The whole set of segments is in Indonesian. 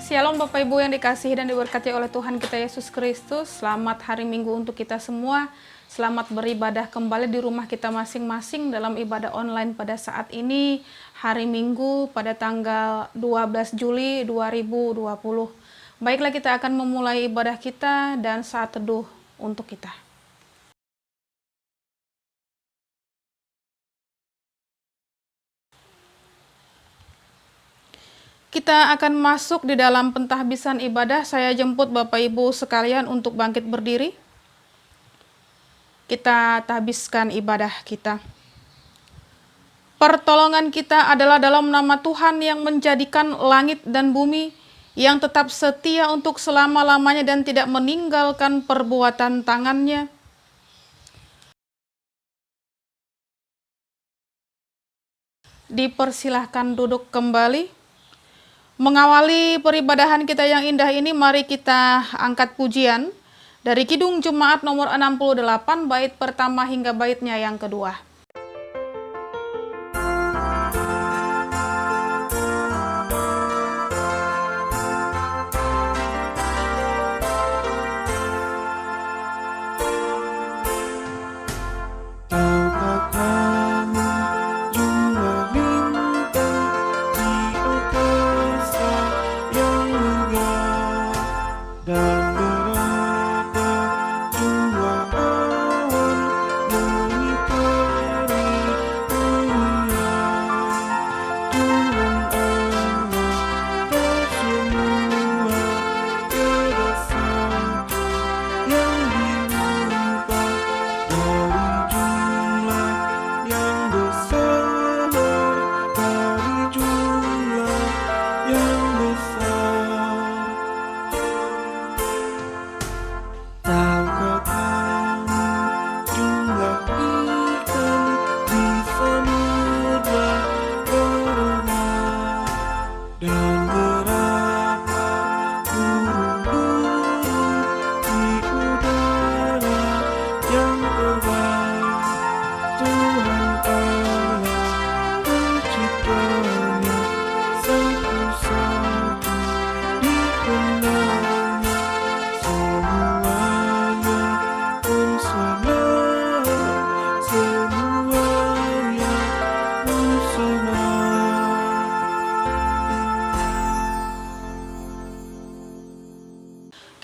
Shalom Bapak Ibu yang dikasihi dan diberkati oleh Tuhan kita Yesus Kristus. Selamat hari Minggu untuk kita semua. Selamat beribadah kembali di rumah kita masing-masing dalam ibadah online pada saat ini, hari Minggu pada tanggal 12 Juli 2020. Baiklah, kita akan memulai ibadah kita dan saat teduh untuk kita. Kita akan masuk di dalam pentahbisan ibadah. Saya jemput Bapak Ibu sekalian untuk bangkit berdiri. Kita tahbiskan ibadah kita. Pertolongan kita adalah dalam nama Tuhan yang menjadikan langit dan bumi, yang tetap setia untuk selama-lamanya dan tidak meninggalkan perbuatan tangannya. Dipersilahkan duduk kembali. Mengawali peribadahan kita yang indah ini, mari kita angkat pujian dari Kidung Jemaat nomor 68, bait pertama hingga baitnya yang kedua.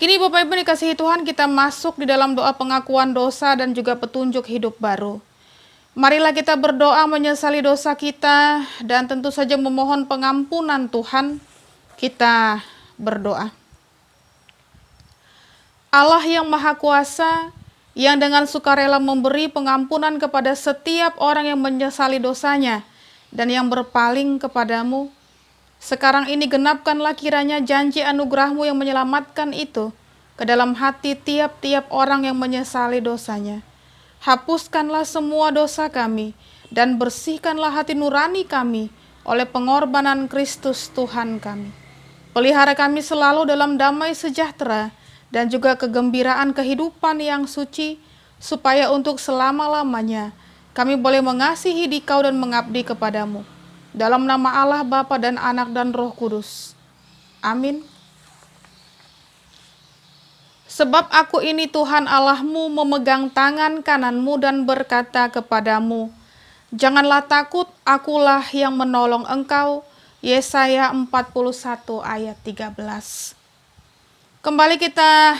Kini Bapak Ibu dikasihi Tuhan, kita masuk di dalam doa pengakuan dosa dan juga petunjuk hidup baru. Marilah kita berdoa menyesali dosa kita dan tentu saja memohon pengampunan Tuhan. Kita berdoa. Allah yang Maha Kuasa, yang dengan sukarela memberi pengampunan kepada setiap orang yang menyesali dosanya dan yang berpaling kepadamu, sekarang ini genapkanlah kiranya janji anugerah-Mu yang menyelamatkan itu ke dalam hati tiap-tiap orang yang menyesali dosanya. Hapuskanlah semua dosa kami dan bersihkanlah hati nurani kami oleh pengorbanan Kristus Tuhan kami. Pelihara kami selalu dalam damai sejahtera dan juga kegembiraan kehidupan yang suci, supaya untuk selama-lamanya kami boleh mengasihi Dikau dan mengabdi kepadamu. Dalam nama Allah Bapa dan Anak dan Roh Kudus. Amin. Sebab aku ini Tuhan Allahmu memegang tangan kananmu dan berkata kepadamu, janganlah takut, akulah yang menolong engkau. Yesaya 41 ayat 13. Kembali kita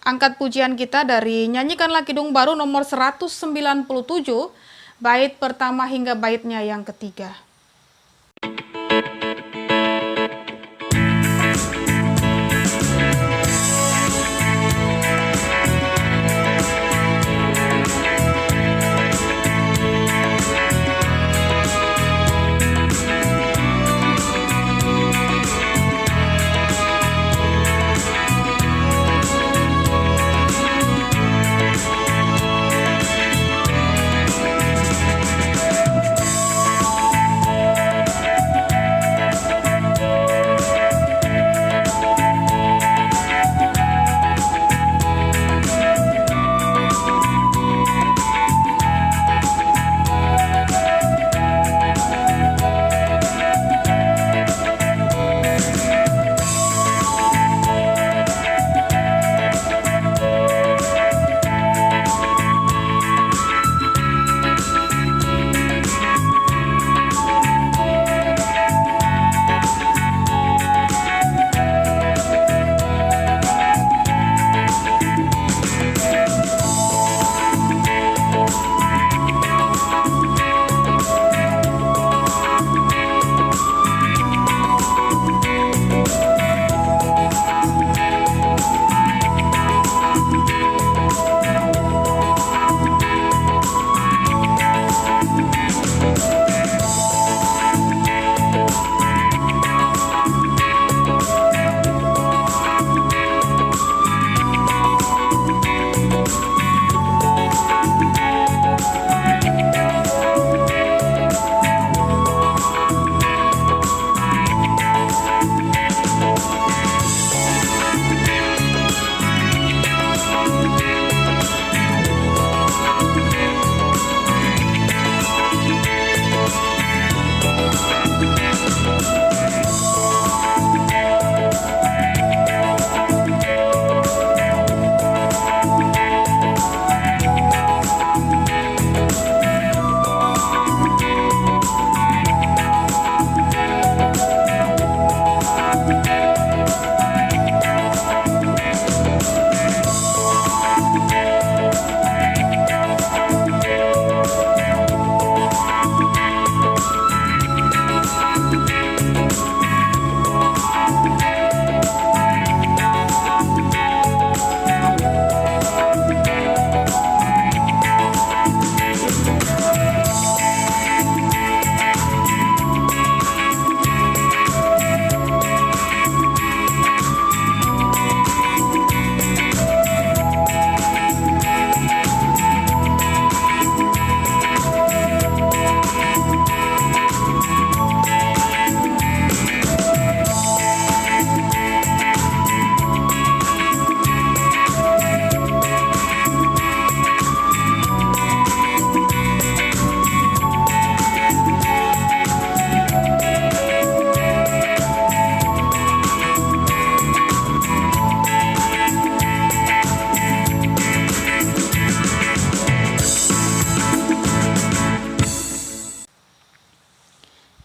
angkat pujian kita dari Nyanyikanlah Kidung Baru nomor 197, bait pertama hingga baitnya yang ketiga.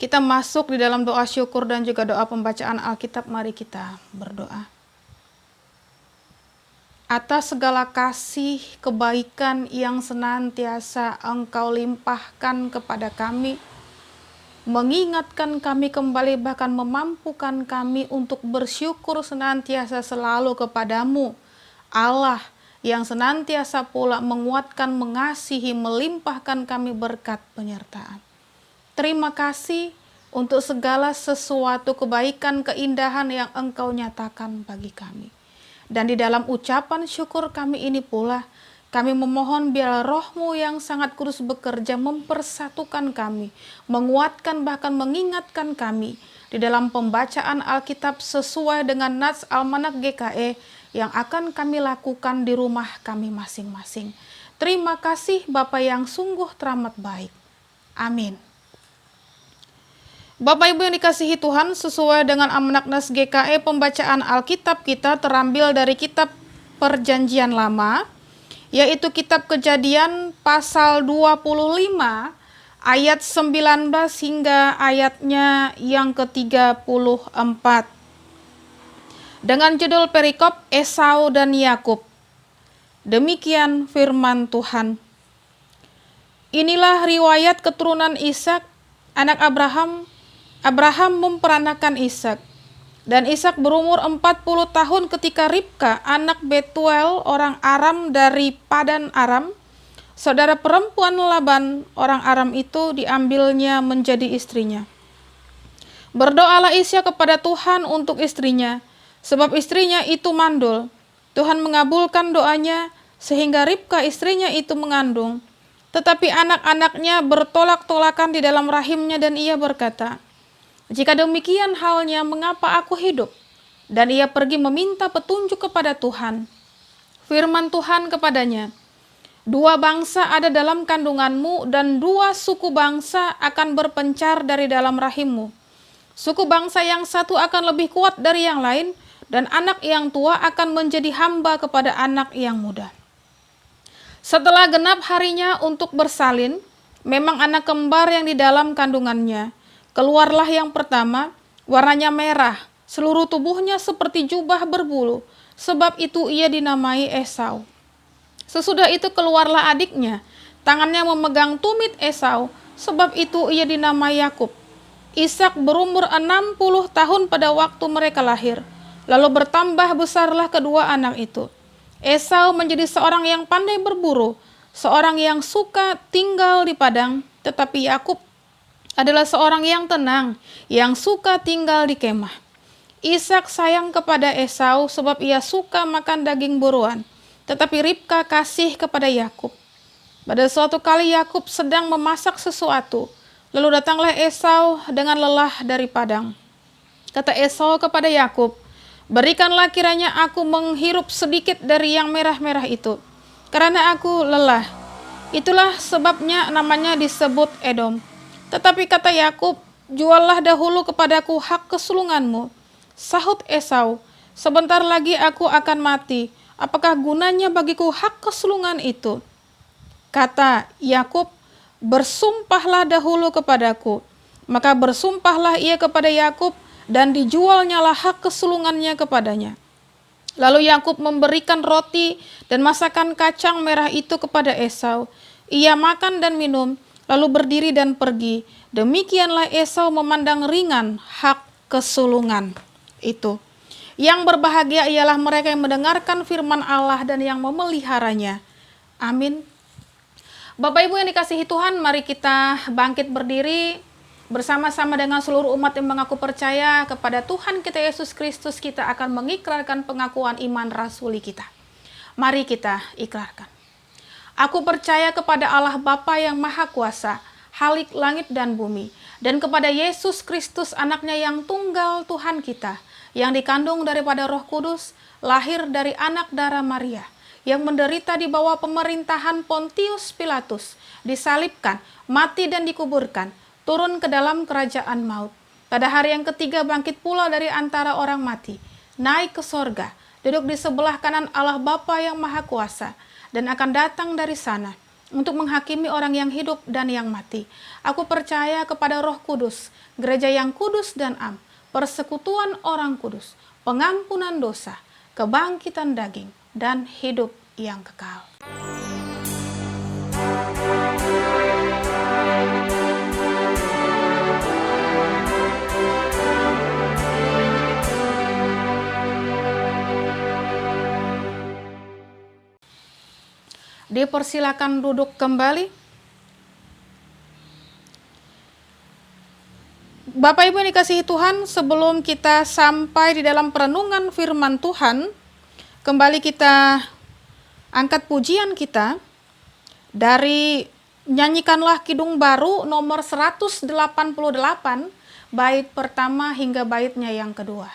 Kita masuk di dalam doa syukur dan juga doa pembacaan Alkitab. Mari kita berdoa. Atas segala kasih kebaikan yang senantiasa Engkau limpahkan kepada kami, mengingatkan kami kembali, bahkan memampukan kami untuk bersyukur senantiasa selalu kepadamu, Allah yang senantiasa pula menguatkan, mengasihi, melimpahkan kami berkat penyertaan. Terima kasih untuk segala sesuatu kebaikan, keindahan yang Engkau nyatakan bagi kami. Dan di dalam ucapan syukur kami ini pula, kami memohon biar Roh-Mu yang sangat kudus bekerja mempersatukan kami, menguatkan bahkan mengingatkan kami di dalam pembacaan Alkitab sesuai dengan Nats Almanak GKE yang akan kami lakukan di rumah kami masing-masing. Terima kasih Bapa yang sungguh teramat baik. Amin. Bapak Ibu yang dikasihi Tuhan, sesuai dengan Almanak Nats GKE, pembacaan Alkitab kita terambil dari kitab Perjanjian Lama, yaitu kitab Kejadian pasal 25 ayat 19 hingga ayatnya yang ke-34. Dengan judul perikop Esau dan Yakub. Demikian firman Tuhan. Inilah riwayat keturunan Ishak, anak Abraham. Abraham memperanakan Ishak, dan Ishak berumur 40 tahun ketika Ribka, anak Betuel, orang Aram dari Padan Aram, saudara perempuan Laban, orang Aram itu, diambilnya menjadi istrinya. Berdoalah Ishak kepada Tuhan untuk istrinya, sebab istrinya itu mandul. Tuhan mengabulkan doanya, sehingga Ribka istrinya itu mengandung. Tetapi anak-anaknya bertolak-tolakan di dalam rahimnya, dan ia berkata, "Jika demikian halnya, mengapa aku hidup?" Dan ia pergi meminta petunjuk kepada Tuhan. Firman Tuhan kepadanya, "Dua bangsa ada dalam kandunganmu, dan dua suku bangsa akan berpencar dari dalam rahimmu. Suku bangsa yang satu akan lebih kuat dari yang lain, dan anak yang tua akan menjadi hamba kepada anak yang muda." Setelah genap harinya untuk bersalin, memang anak kembar yang di dalam kandungannya. Keluarlah yang pertama, warnanya merah, seluruh tubuhnya seperti jubah berbulu, sebab itu ia dinamai Esau. Sesudah itu keluarlah adiknya, tangannya memegang tumit Esau, sebab itu ia dinamai Yakub. Ishak berumur 60 tahun pada waktu mereka lahir, lalu bertambah besarlah kedua anak itu. Esau menjadi seorang yang pandai berburu, seorang yang suka tinggal di padang, tetapi Yakub adalah seorang yang tenang, yang suka tinggal di kemah. Ishak sayang kepada Esau sebab ia suka makan daging buruan, tetapi Ribka kasih kepada Yakub. Pada suatu kali Yakub sedang memasak sesuatu, lalu datanglah Esau dengan lelah dari padang. Kata Esau kepada Yakub, "Berikanlah kiranya aku menghirup sedikit dari yang merah-merah itu, karena aku lelah." Itulah sebabnya namanya disebut Edom. Tetapi kata Yakub, "Juallah dahulu kepadaku hak kesulunganmu." Sahut Esau, "Sebentar lagi aku akan mati. Apakah gunanya bagiku hak kesulungan itu?" Kata Yakub, "Bersumpahlah dahulu kepadaku." Maka bersumpahlah ia kepada Yakub, dan dijualnyalah hak kesulungannya kepadanya. Lalu Yakub memberikan roti dan masakan kacang merah itu kepada Esau. Ia makan dan minum, lalu berdiri dan pergi. Demikianlah Esau memandang ringan hak kesulungan itu. Yang berbahagia ialah mereka yang mendengarkan firman Allah dan yang memeliharanya. Amin. Bapak Ibu yang dikasihi Tuhan, mari kita bangkit berdiri bersama-sama dengan seluruh umat yang mengaku percaya kepada Tuhan kita Yesus Kristus. Kita akan mengikrarkan pengakuan iman rasuli kita. Mari kita ikrarkan. Aku percaya kepada Allah Bapa yang Maha Kuasa, Khalik langit dan bumi, dan kepada Yesus Kristus anaknya yang tunggal Tuhan kita, yang dikandung daripada Roh Kudus, lahir dari anak darah Maria, yang menderita di bawah pemerintahan Pontius Pilatus, disalibkan, mati dan dikuburkan, turun ke dalam kerajaan maut. Pada hari yang ketiga bangkit pula dari antara orang mati, naik ke sorga, duduk di sebelah kanan Allah Bapa yang Maha Kuasa, dan akan datang dari sana untuk menghakimi orang yang hidup dan yang mati. Aku percaya kepada Roh Kudus, gereja yang kudus dan am, persekutuan orang kudus, pengampunan dosa, kebangkitan daging, dan hidup yang kekal. Dipersilakan duduk kembali. Bapak Ibu yang dikasihi Tuhan, sebelum kita sampai di dalam perenungan firman Tuhan, kembali kita angkat pujian kita dari Nyanyikanlah Kidung Baru nomor 188, bait pertama hingga baitnya yang kedua.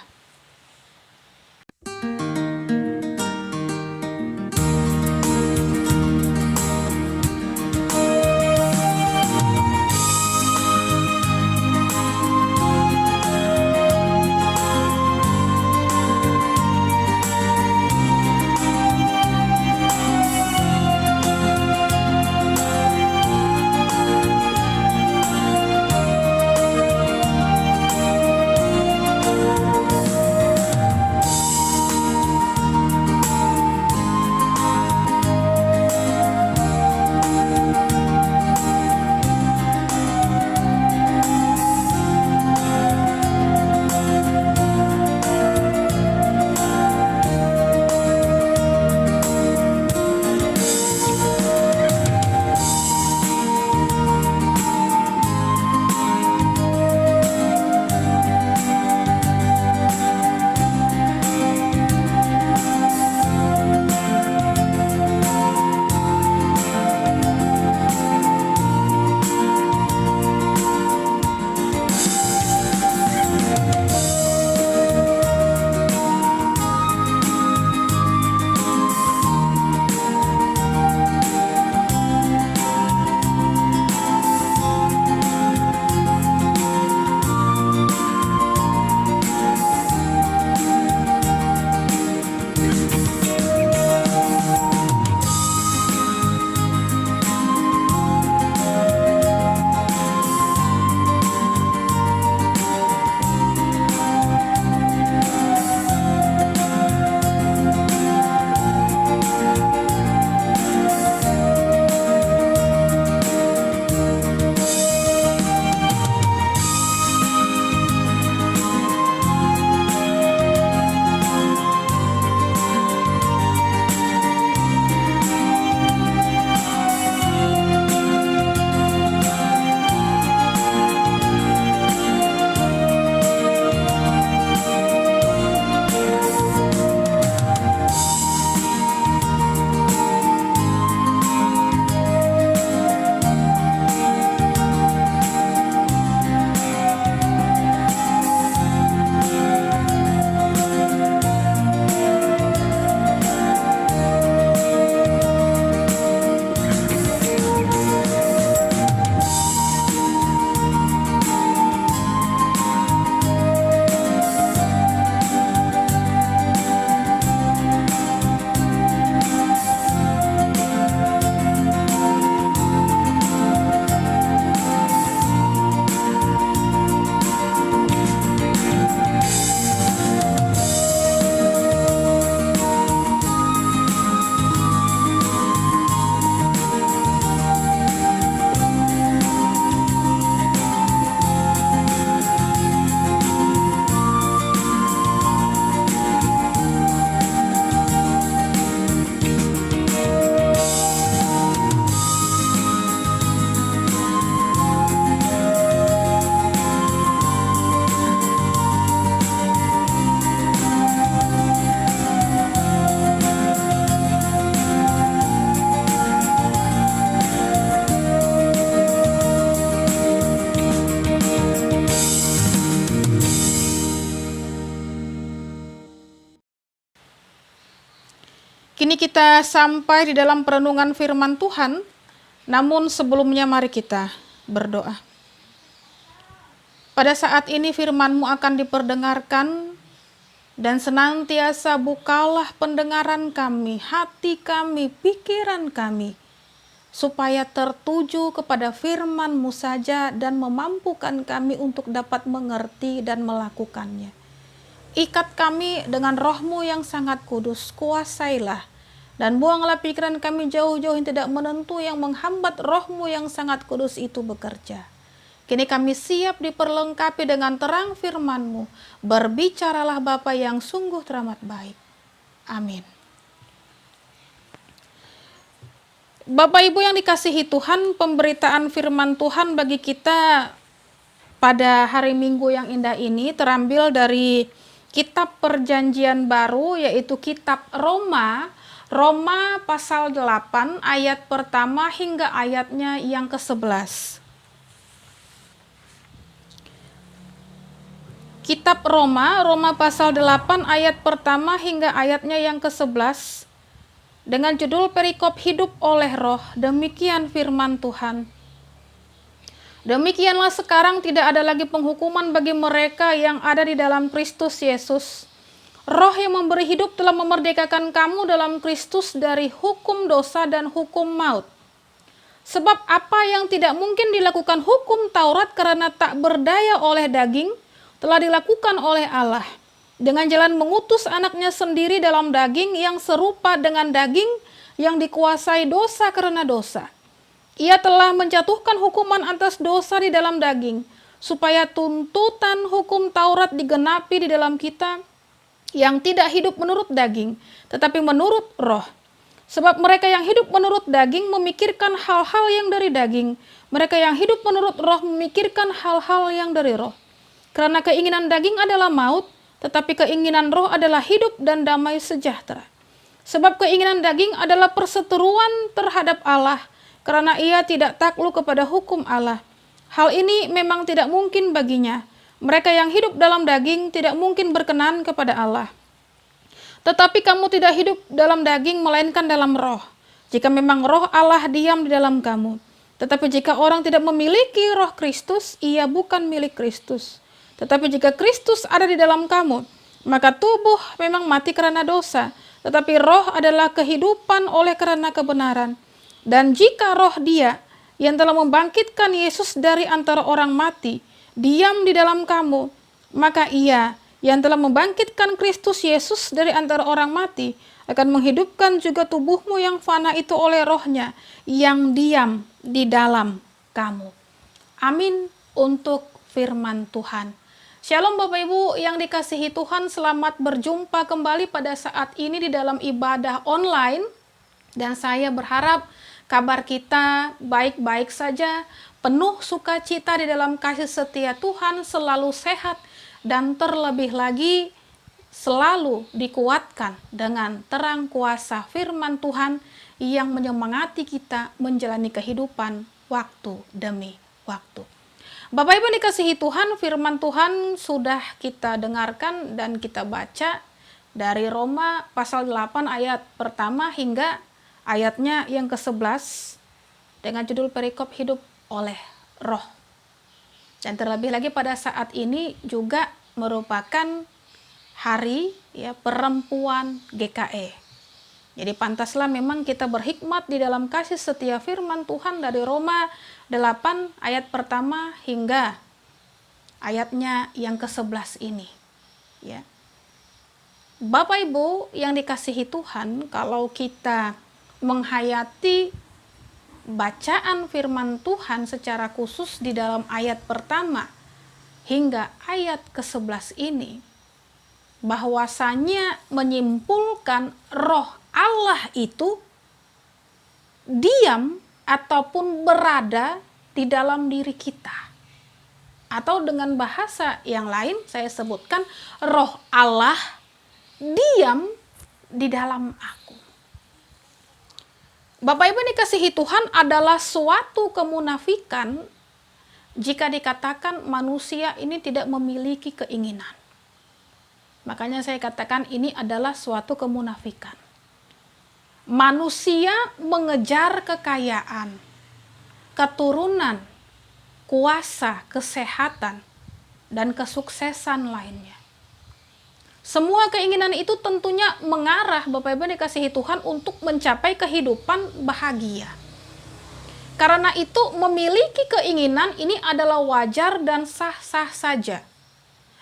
Kini kita sampai di dalam perenungan firman Tuhan, namun sebelumnya mari kita berdoa. Pada saat ini firman-Mu akan diperdengarkan, dan senantiasa bukalah pendengaran kami, hati kami, pikiran kami, supaya tertuju kepada firman-Mu saja dan memampukan kami untuk dapat mengerti dan melakukannya. Ikat kami dengan Roh-Mu yang sangat kudus, kuasailah, dan buanglah pikiran kami jauh-jauh yang tidak menentu yang menghambat Roh-Mu yang sangat kudus itu bekerja. Kini kami siap diperlengkapi dengan terang firman-Mu. Berbicaralah Bapa yang sungguh teramat baik. Amin. Bapak Ibu yang dikasihi Tuhan, pemberitaan firman Tuhan bagi kita pada hari Minggu yang indah ini terambil dari kitab Perjanjian Baru, yaitu kitab Roma, Roma pasal 8 ayat pertama hingga ayatnya yang ke-11. Kitab Roma, Roma pasal 8 ayat pertama hingga ayatnya yang ke-11 dengan judul perikop hidup oleh roh, demikian firman Tuhan. Demikianlah sekarang tidak ada lagi penghukuman bagi mereka yang ada di dalam Kristus Yesus. Roh yang memberi hidup telah memerdekakan kamu dalam Kristus dari hukum dosa dan hukum maut. Sebab apa yang tidak mungkin dilakukan hukum Taurat karena tak berdaya oleh daging, telah dilakukan oleh Allah. Dengan jalan mengutus anaknya sendiri dalam daging yang serupa dengan daging yang dikuasai dosa karena dosa. Ia telah menjatuhkan hukuman atas dosa di dalam daging, supaya tuntutan hukum Taurat digenapi di dalam kita yang tidak hidup menurut daging, tetapi menurut roh. Sebab mereka yang hidup menurut daging memikirkan hal-hal yang dari daging, mereka yang hidup menurut roh memikirkan hal-hal yang dari roh. Karena keinginan daging adalah maut, tetapi keinginan roh adalah hidup dan damai sejahtera. Sebab keinginan daging adalah perseteruan terhadap Allah, karena ia tidak takluk kepada hukum Allah. Hal ini memang tidak mungkin baginya. Mereka yang hidup dalam daging tidak mungkin berkenan kepada Allah. Tetapi kamu tidak hidup dalam daging, melainkan dalam roh. Jika memang roh Allah diam di dalam kamu. Tetapi jika orang tidak memiliki roh Kristus, ia bukan milik Kristus. Tetapi jika Kristus ada di dalam kamu, maka tubuh memang mati karena dosa, tetapi roh adalah kehidupan oleh karena kebenaran. Dan jika roh Dia yang telah membangkitkan Yesus dari antara orang mati diam di dalam kamu, maka Ia yang telah membangkitkan Kristus Yesus dari antara orang mati akan menghidupkan juga tubuhmu yang fana itu oleh rohnya yang diam di dalam kamu. Amin untuk firman Tuhan. Shalom Bapak Ibu yang dikasihi Tuhan, selamat berjumpa kembali pada saat ini di dalam ibadah online. Dan saya berharap kabar kita baik-baik saja, penuh sukacita di dalam kasih setia Tuhan, selalu sehat, dan terlebih lagi selalu dikuatkan dengan terang kuasa firman Tuhan yang menyemangati kita menjalani kehidupan waktu demi waktu. Bapak Ibu dikasihi Tuhan, firman Tuhan sudah kita dengarkan dan kita baca dari Roma pasal 8 ayat pertama hingga ayatnya yang ke-11 dengan judul perikop hidup oleh roh. Dan terlebih lagi pada saat ini juga merupakan hari perempuan GKE. Jadi pantaslah memang kita berhikmat di dalam kasih setia firman Tuhan dari Roma 8 ayat pertama hingga ayatnya yang ke-11 ini. Ya. Bapak Ibu yang dikasihi Tuhan, kalau kita menghayati bacaan firman Tuhan secara khusus di dalam ayat pertama hingga ayat ke-11 ini, bahwasanya menyimpulkan roh Allah itu diam ataupun berada di dalam diri kita. Atau dengan bahasa yang lain saya sebutkan, roh Allah diam di dalam aku. Bapak Ibu dikasihi Tuhan, adalah suatu kemunafikan jika dikatakan manusia ini tidak memiliki keinginan. Makanya saya katakan ini adalah suatu kemunafikan. Manusia mengejar kekayaan, keturunan, kuasa, kesehatan, dan kesuksesan lainnya. Semua keinginan itu tentunya mengarah Bapak Ibu dikasihi Tuhan untuk mencapai kehidupan bahagia. Karena itu memiliki keinginan ini adalah wajar dan sah-sah saja.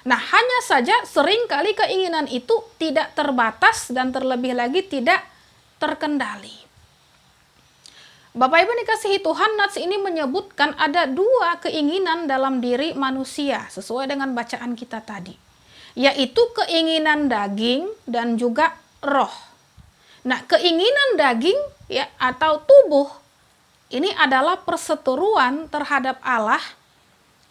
Nah, hanya saja seringkali keinginan itu tidak terbatas dan terlebih lagi tidak terkendali. Bapak Ibu dikasihi Tuhan, nats ini menyebutkan ada dua keinginan dalam diri manusia sesuai dengan bacaan kita tadi, yaitu keinginan daging dan juga roh. Nah, keinginan daging ya atau tubuh ini adalah perseteruan terhadap Allah,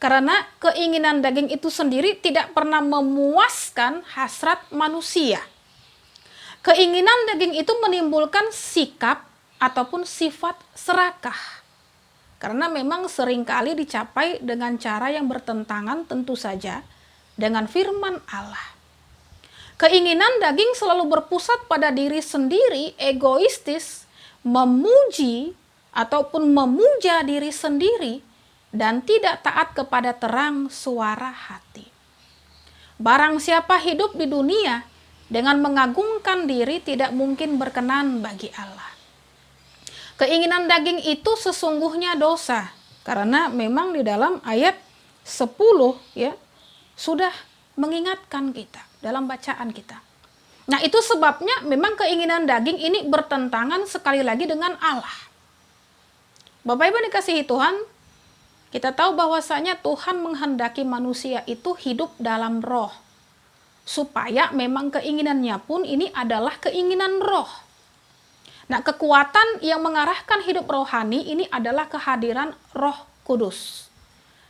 karena keinginan daging itu sendiri tidak pernah memuaskan hasrat manusia. Keinginan daging itu menimbulkan sikap ataupun sifat serakah. Karena memang seringkali dicapai dengan cara yang bertentangan tentu saja dengan firman Allah. Keinginan daging selalu berpusat pada diri sendiri, egoistis, memuji ataupun memuja diri sendiri, dan tidak taat kepada terang suara hati. Barang siapa hidup di dunia dengan mengagungkan diri tidak mungkin berkenan bagi Allah. Keinginan daging itu sesungguhnya dosa, karena memang di dalam ayat 10 ya sudah mengingatkan kita dalam bacaan kita. Nah, itu sebabnya memang keinginan daging ini bertentangan sekali lagi dengan Allah. Bapak Ibu dikasihi Tuhan, kita tahu bahwasanya Tuhan menghendaki manusia itu hidup dalam roh, supaya memang keinginannya pun ini adalah keinginan roh. Nah, kekuatan yang mengarahkan hidup rohani ini adalah kehadiran Roh Kudus.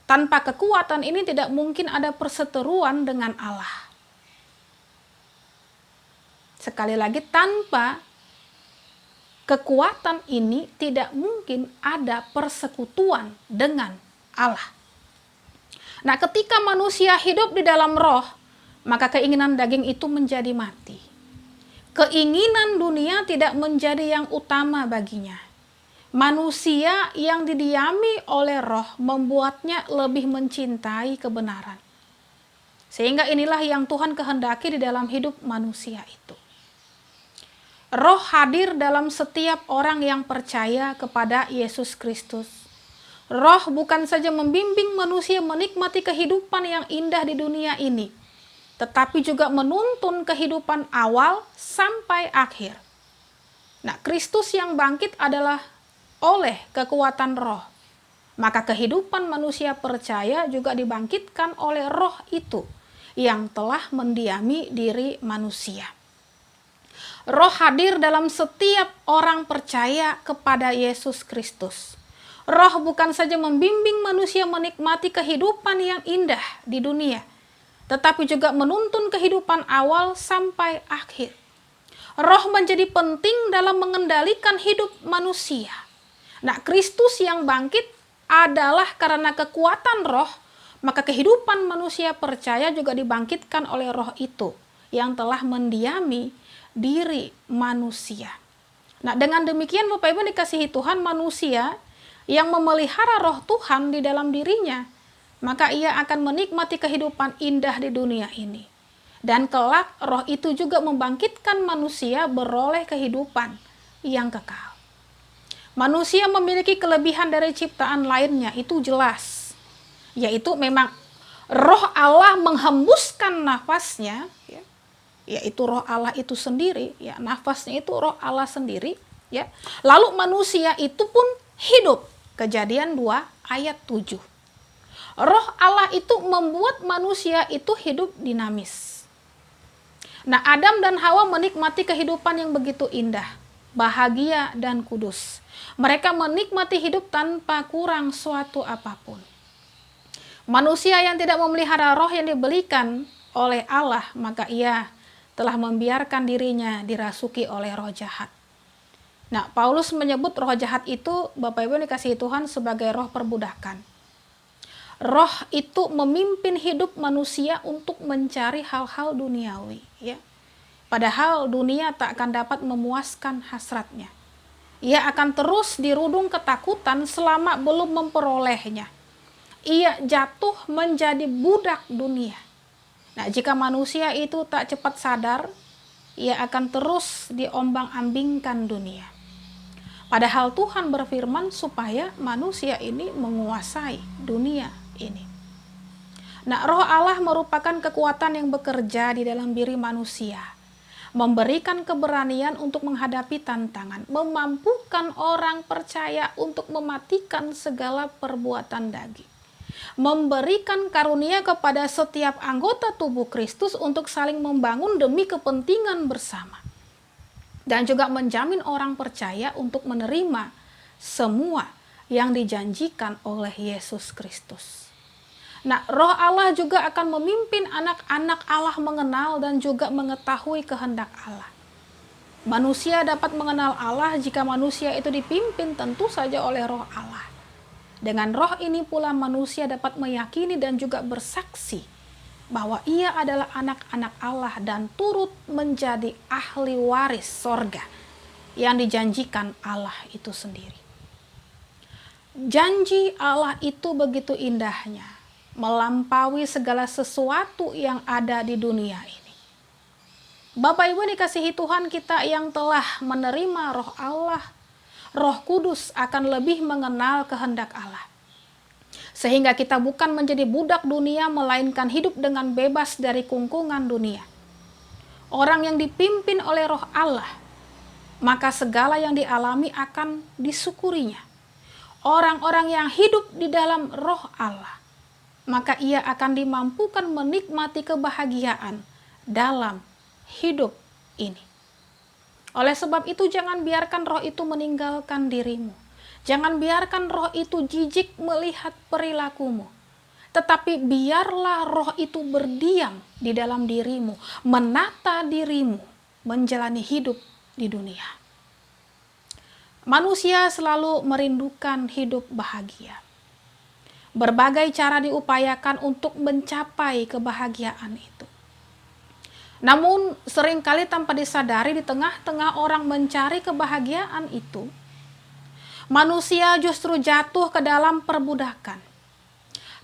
Tanpa kekuatan ini tidak mungkin ada perseteruan dengan Allah. Sekali lagi, tanpa kekuatan ini tidak mungkin ada persekutuan dengan Allah. Nah, ketika manusia hidup di dalam roh, maka keinginan daging itu menjadi mati. Keinginan dunia tidak menjadi yang utama baginya. Manusia yang didiami oleh roh membuatnya lebih mencintai kebenaran. Sehingga inilah yang Tuhan kehendaki di dalam hidup manusia itu. Roh hadir dalam setiap orang yang percaya kepada Yesus Kristus. Roh bukan saja membimbing manusia menikmati kehidupan yang indah di dunia ini, tetapi juga menuntun kehidupan awal sampai akhir. Nah, Kristus yang bangkit adalah oleh kekuatan roh. Maka kehidupan manusia percaya juga dibangkitkan oleh roh itu yang telah mendiami diri manusia. Roh hadir dalam setiap orang percaya kepada Yesus Kristus. Roh bukan saja membimbing manusia menikmati kehidupan yang indah di dunia, tetapi juga menuntun kehidupan awal sampai akhir. Roh menjadi penting dalam mengendalikan hidup manusia. Nah, Kristus yang bangkit adalah karena kekuatan roh, maka kehidupan manusia percaya juga dibangkitkan oleh roh itu yang telah mendiami diri manusia. Nah, dengan demikian Bapak Ibu dikasihi Tuhan, manusia yang memelihara roh Tuhan di dalam dirinya, maka ia akan menikmati kehidupan indah di dunia ini. Dan kelak roh itu juga membangkitkan manusia beroleh kehidupan yang kekal. Manusia memiliki kelebihan dari ciptaan lainnya, itu jelas. Yaitu memang roh Allah menghembuskan nafasnya, ya, yaitu roh Allah itu sendiri, ya, nafasnya itu roh Allah sendiri, ya. Lalu manusia itu pun hidup. Kejadian 2 ayat 7. Roh Allah itu membuat manusia itu hidup dinamis. Nah, Adam dan Hawa menikmati kehidupan yang begitu indah, bahagia dan kudus. Mereka menikmati hidup tanpa kurang suatu apapun. Manusia yang tidak memelihara roh yang diberikan oleh Allah, maka ia telah membiarkan dirinya dirasuki oleh roh jahat. Nah, Paulus menyebut roh jahat itu, Bapak Ibu dikasihi Tuhan, sebagai roh perbudakan. Roh itu memimpin hidup manusia untuk mencari hal-hal duniawi, ya. Padahal dunia tak akan dapat memuaskan hasratnya. Ia akan terus dirudung ketakutan selama belum memperolehnya. Ia jatuh menjadi budak dunia. Nah, jika manusia itu tak cepat sadar, ia akan terus diombang-ambingkan dunia. Padahal Tuhan berfirman supaya manusia ini menguasai dunia ini. Nah, Roh Allah merupakan kekuatan yang bekerja di dalam diri manusia, memberikan keberanian untuk menghadapi tantangan, memampukan orang percaya untuk mematikan segala perbuatan daging, memberikan karunia kepada setiap anggota tubuh Kristus untuk saling membangun demi kepentingan bersama, dan juga menjamin orang percaya untuk menerima semua yang dijanjikan oleh Yesus Kristus. Nah, Roh Allah juga akan memimpin anak-anak Allah mengenal dan juga mengetahui kehendak Allah. Manusia dapat mengenal Allah jika manusia itu dipimpin tentu saja oleh Roh Allah. Dengan roh ini pula manusia dapat meyakini dan juga bersaksi bahwa ia adalah anak-anak Allah dan turut menjadi ahli waris sorga yang dijanjikan Allah itu sendiri. Janji Allah itu begitu indahnya, melampaui segala sesuatu yang ada di dunia ini. Bapak Ibu dikasihi Tuhan, kita yang telah menerima Roh Allah, Roh Kudus akan lebih mengenal kehendak Allah. Sehingga kita bukan menjadi budak dunia, melainkan hidup dengan bebas dari kungkungan dunia. Orang yang dipimpin oleh Roh Allah, maka segala yang dialami akan disyukurinya. Orang-orang yang hidup di dalam Roh Allah, maka ia akan dimampukan menikmati kebahagiaan dalam hidup ini. Oleh sebab itu, jangan biarkan roh itu meninggalkan dirimu. Jangan biarkan roh itu jijik melihat perilakumu. Tetapi biarlah roh itu berdiam di dalam dirimu, menata dirimu, menjalani hidup di dunia. Manusia selalu merindukan hidup bahagia. Berbagai cara diupayakan untuk mencapai kebahagiaan itu. Namun seringkali tanpa disadari di tengah-tengah orang mencari kebahagiaan itu, manusia justru jatuh ke dalam perbudakan.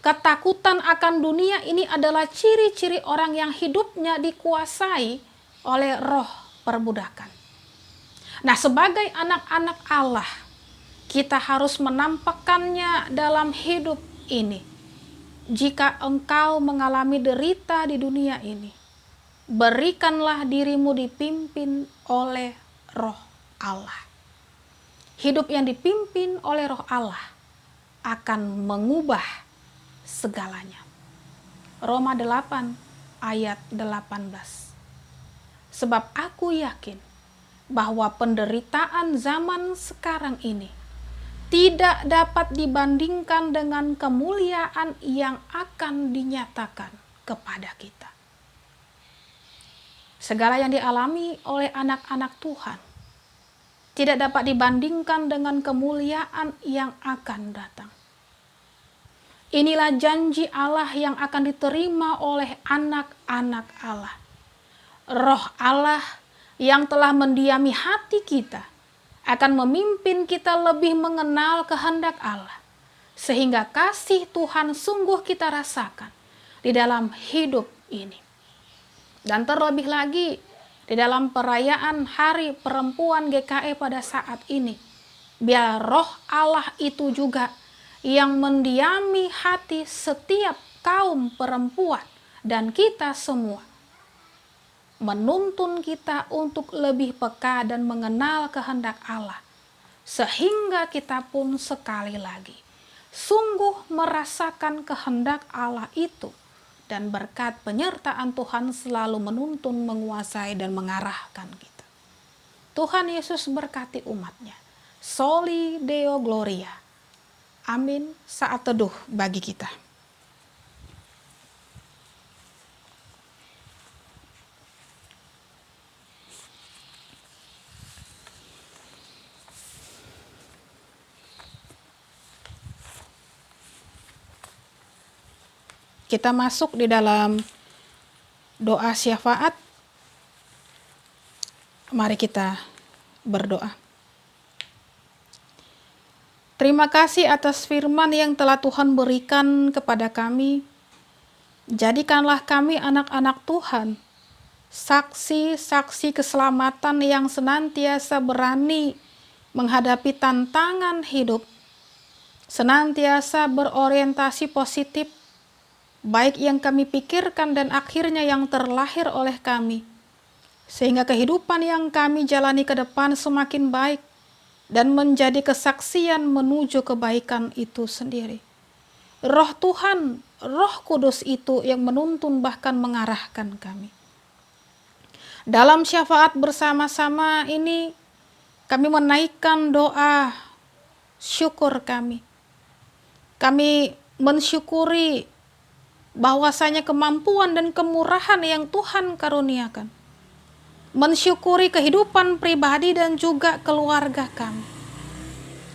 Ketakutan akan dunia ini adalah ciri-ciri orang yang hidupnya dikuasai oleh roh perbudakan. Nah, sebagai anak-anak Allah, kita harus menampakkannya dalam hidup ini. Jika engkau mengalami derita di dunia ini, berikanlah dirimu dipimpin oleh Roh Allah. Hidup yang dipimpin oleh Roh Allah akan mengubah segalanya. Roma 8 ayat 18. Sebab aku yakin bahwa penderitaan zaman sekarang ini tidak dapat dibandingkan dengan kemuliaan yang akan dinyatakan kepada kita. Segala yang dialami oleh anak-anak Tuhan tidak dapat dibandingkan dengan kemuliaan yang akan datang. Inilah janji Allah yang akan diterima oleh anak-anak Allah. Roh Allah yang telah mendiami hati kita akan memimpin kita lebih mengenal kehendak Allah, sehingga kasih Tuhan sungguh kita rasakan di dalam hidup ini. Dan terlebih lagi, di dalam perayaan Hari Perempuan GKI pada saat ini, biar Roh Allah itu juga yang mendiami hati setiap kaum perempuan dan kita semua, menuntun kita untuk lebih peka dan mengenal kehendak Allah, sehingga kita pun sekali lagi sungguh merasakan kehendak Allah itu, dan berkat penyertaan Tuhan selalu menuntun, menguasai, dan mengarahkan kita. Tuhan Yesus berkati umatnya. Soli Deo Gloria. Amin. Saat teduh bagi kita. Kita masuk di dalam doa syafaat. Mari kita berdoa. Terima kasih atas firman yang telah Tuhan berikan kepada kami. Jadikanlah kami anak-anak Tuhan, saksi-saksi keselamatan yang senantiasa berani menghadapi tantangan hidup, senantiasa berorientasi positif, baik yang kami pikirkan dan akhirnya yang terlahir oleh kami, sehingga kehidupan yang kami jalani ke depan semakin baik dan menjadi kesaksian menuju kebaikan itu sendiri. Roh Tuhan, Roh Kudus itu yang menuntun bahkan mengarahkan kami. Dalam syafaat bersama-sama ini, kami menaikkan doa syukur kami. Kami mensyukuri bahwasanya kemampuan dan kemurahan yang Tuhan karuniakan. Mensyukuri kehidupan pribadi dan juga keluarga kami.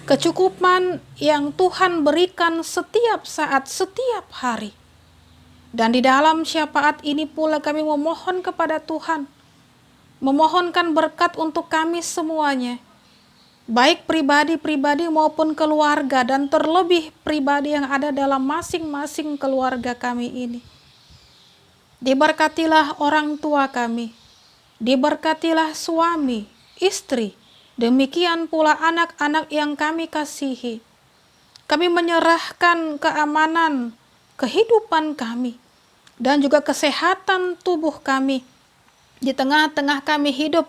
Kecukupan yang Tuhan berikan setiap saat, setiap hari. Dan di dalam syafaat ini pula kami memohon kepada Tuhan, memohonkan berkat untuk kami semuanya, baik pribadi-pribadi maupun keluarga, dan terlebih pribadi yang ada dalam masing-masing keluarga kami ini. Diberkatilah orang tua kami, diberkatilah suami, istri, demikian pula anak-anak yang kami kasihi. Kami menyerahkan keamanan kehidupan kami dan juga kesehatan tubuh kami di tengah-tengah kami hidup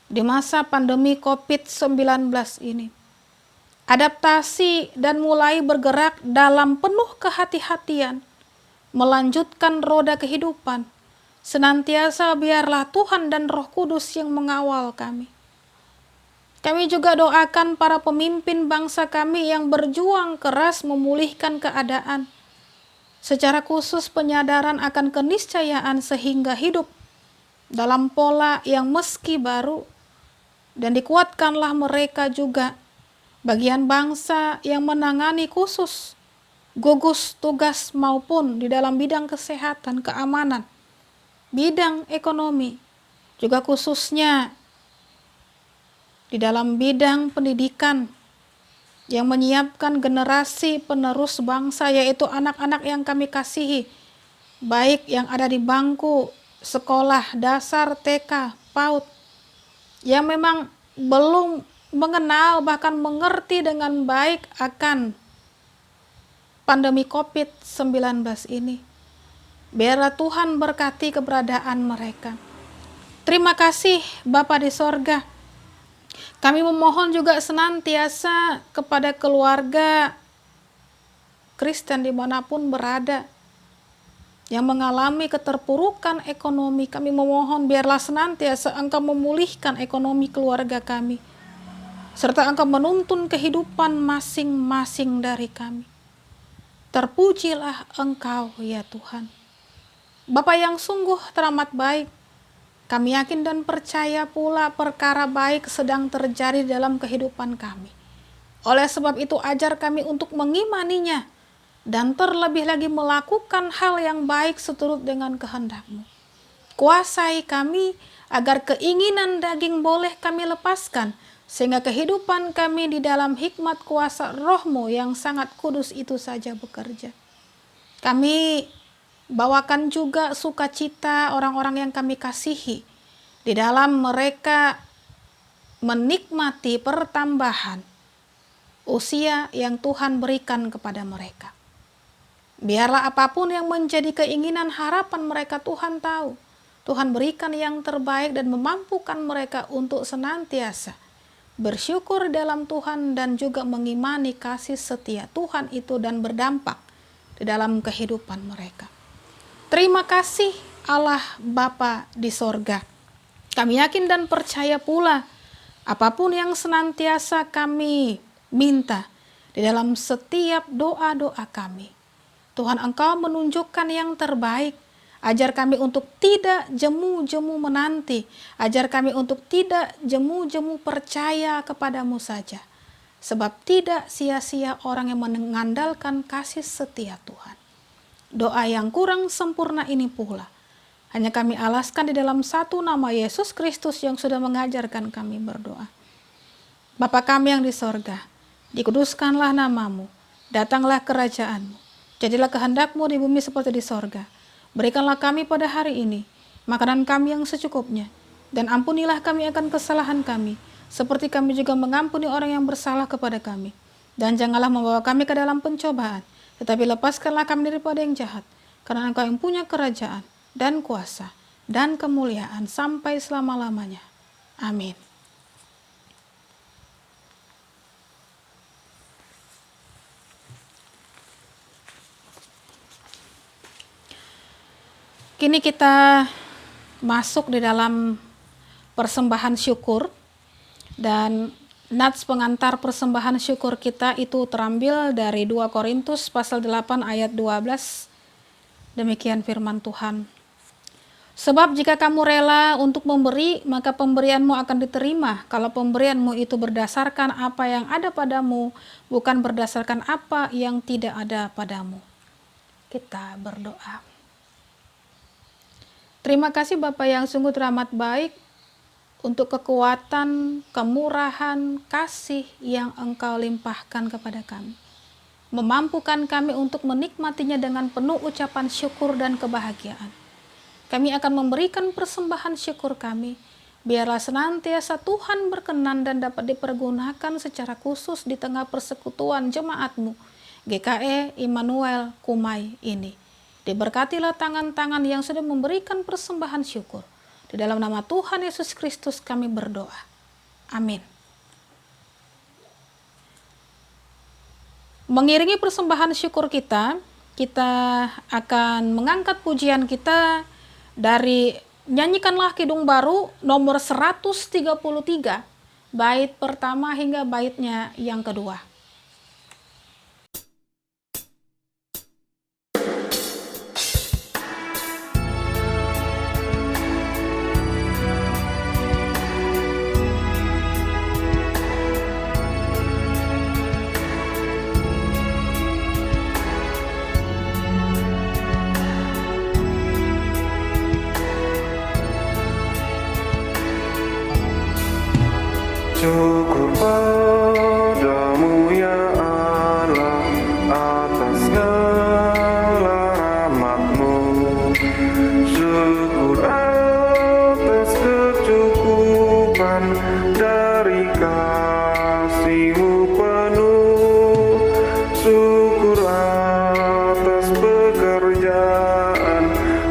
di masa pandemi COVID-19 ini. Adaptasi dan mulai bergerak dalam penuh kehati-hatian, melanjutkan roda kehidupan. Senantiasa biarlah Tuhan dan Roh Kudus yang mengawal kami. Kami juga doakan para pemimpin bangsa kami yang berjuang keras memulihkan keadaan, secara khusus penyadaran akan keniscayaan sehingga hidup dalam pola yang meski baru, dan dikuatkanlah mereka juga bagian bangsa yang menangani khusus gugus tugas maupun di dalam bidang kesehatan, keamanan, bidang ekonomi, juga khususnya di dalam bidang pendidikan yang menyiapkan generasi penerus bangsa, yaitu anak-anak yang kami kasihi, baik yang ada di bangku sekolah dasar, TK, PAUD, yang memang belum mengenal bahkan mengerti dengan baik akan pandemi COVID-19 ini. Biarlah Tuhan berkati keberadaan mereka. Terima kasih Bapa di sorga. Kami memohon juga senantiasa kepada keluarga Kristen dimanapun berada, yang mengalami keterpurukan ekonomi. Kami memohon biarlah senantiasa Engkau memulihkan ekonomi keluarga kami, serta Engkau menuntun kehidupan masing-masing dari kami. Terpujilah Engkau ya Tuhan, Bapa yang sungguh teramat baik. Kami yakin dan percaya pula perkara baik sedang terjadi dalam kehidupan kami. Oleh sebab itu ajar kami untuk mengimaninya, dan terlebih lagi melakukan hal yang baik seturut dengan kehendak-Mu. Kuasai kami agar keinginan daging boleh kami lepaskan, sehingga kehidupan kami di dalam hikmat kuasa Roh-Mu yang sangat kudus itu saja bekerja. Kami bawakan juga sukacita orang-orang yang kami kasihi di dalam mereka menikmati pertambahan usia yang Tuhan berikan kepada mereka. Biarlah apapun yang menjadi keinginan harapan mereka, Tuhan tahu. Tuhan berikan yang terbaik dan memampukan mereka untuk senantiasa bersyukur dalam Tuhan dan juga mengimani kasih setia Tuhan itu dan berdampak di dalam kehidupan mereka. Terima kasih Allah Bapa di sorga. Kami yakin dan percaya pula apapun yang senantiasa kami minta di dalam setiap doa-doa kami, Tuhan Engkau menunjukkan yang terbaik. Ajar kami untuk tidak jemu-jemu menanti. Ajar kami untuk tidak jemu-jemu percaya kepadamu saja. Sebab tidak sia-sia orang yang mengandalkan kasih setia Tuhan. Doa yang kurang sempurna ini pula hanya kami alaskan di dalam satu nama Yesus Kristus yang sudah mengajarkan kami berdoa. Bapa kami yang di sorga, dikuduskanlah namamu, datanglah kerajaan-Mu. Jadilah kehendak-Mu di bumi seperti di sorga. Berikanlah kami pada hari ini makanan kami yang secukupnya, dan ampunilah kami akan kesalahan kami, seperti kami juga mengampuni orang yang bersalah kepada kami. Dan janganlah membawa kami ke dalam pencobaan, tetapi lepaskanlah kami daripada yang jahat, karena Engkau yang punya kerajaan, dan kuasa, dan kemuliaan sampai selama-lamanya. Amin. Kini kita masuk di dalam persembahan syukur, dan nats pengantar persembahan syukur kita itu terambil dari 2 Korintus pasal 8 ayat 12. Demikian firman Tuhan. Sebab jika kamu rela untuk memberi, maka pemberianmu akan diterima, kalau pemberianmu itu berdasarkan apa yang ada padamu, bukan berdasarkan apa yang tidak ada padamu. Kita berdoa. Terima kasih Bapa yang sungguh teramat baik untuk kekuatan, kemurahan, kasih yang Engkau limpahkan kepada kami. Memampukan kami untuk menikmatinya dengan penuh ucapan syukur dan kebahagiaan. Kami akan memberikan persembahan syukur kami. Biarlah senantiasa Tuhan berkenan dan dapat dipergunakan secara khusus di tengah persekutuan jemaat-Mu, GKE Immanuel Kumai ini. Diberkatilah tangan-tangan yang sudah memberikan persembahan syukur. Di dalam nama Tuhan Yesus Kristus kami berdoa. Amin. Mengiringi persembahan syukur kita akan mengangkat pujian kita dari Nyanyikanlah Kidung Baru nomor 133, bait pertama hingga baitnya yang kedua. Syukur padamu ya Allah atas segala rahmat-Mu. Syukur atas kecukupan dari kasih-Mu penuh. Syukur atas pekerjaan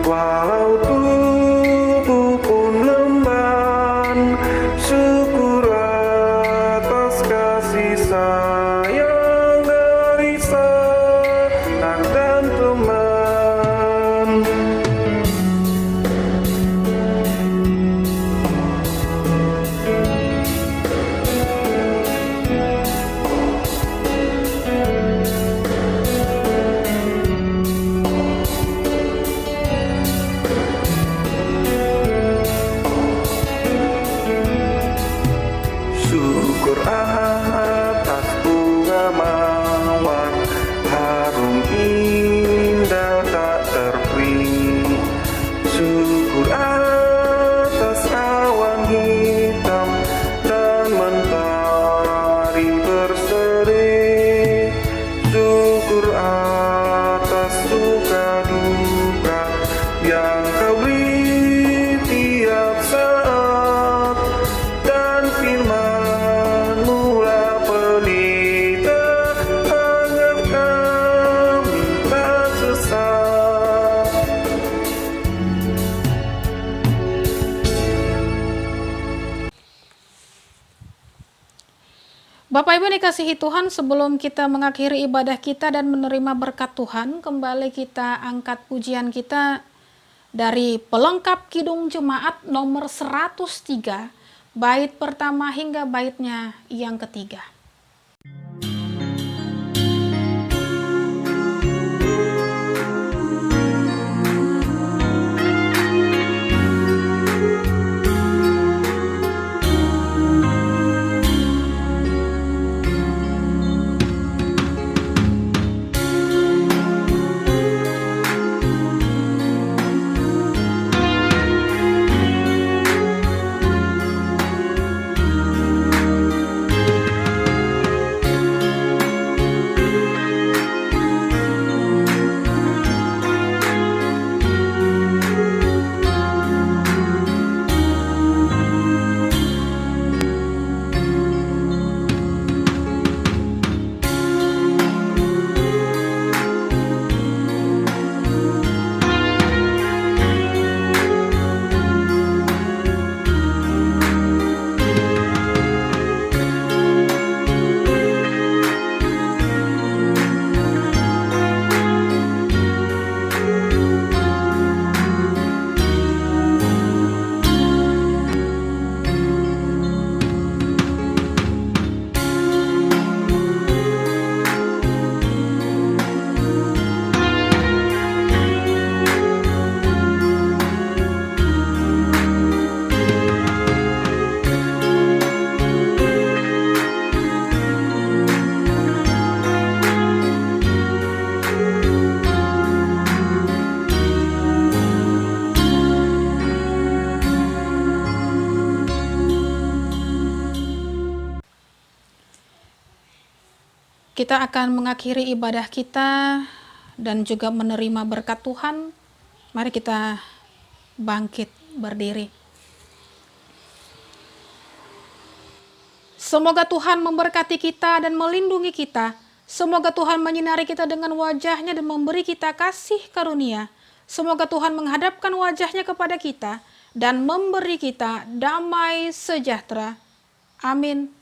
walau tubuh pun lemban. Syukur kasih sayang dari sanak dan teman. Syukur atas bunga mawar harum indah tak terperi. Syukur atas awan hitam dan mentari berseri. Syukur atas suka duka yang Kau beri tiap saat, dan firman-Mu lah pelita agar kami tak sesat. Bapak Ibu dikasihi Tuhan, sebelum kita mengakhiri ibadah kita dan menerima berkat Tuhan, kembali kita angkat pujian kita dari pelengkap Kidung Jemaat nomor 103, bait pertama hingga baitnya yang ketiga. kita akan mengakhiri ibadah kita dan juga menerima berkat Tuhan. Mari kita bangkit berdiri. Semoga Tuhan memberkati kita dan melindungi kita. Semoga Tuhan menyinari kita dengan wajah-Nya dan memberi kita kasih karunia. Semoga Tuhan menghadapkan wajah-Nya kepada kita dan memberi kita damai sejahtera. Amin.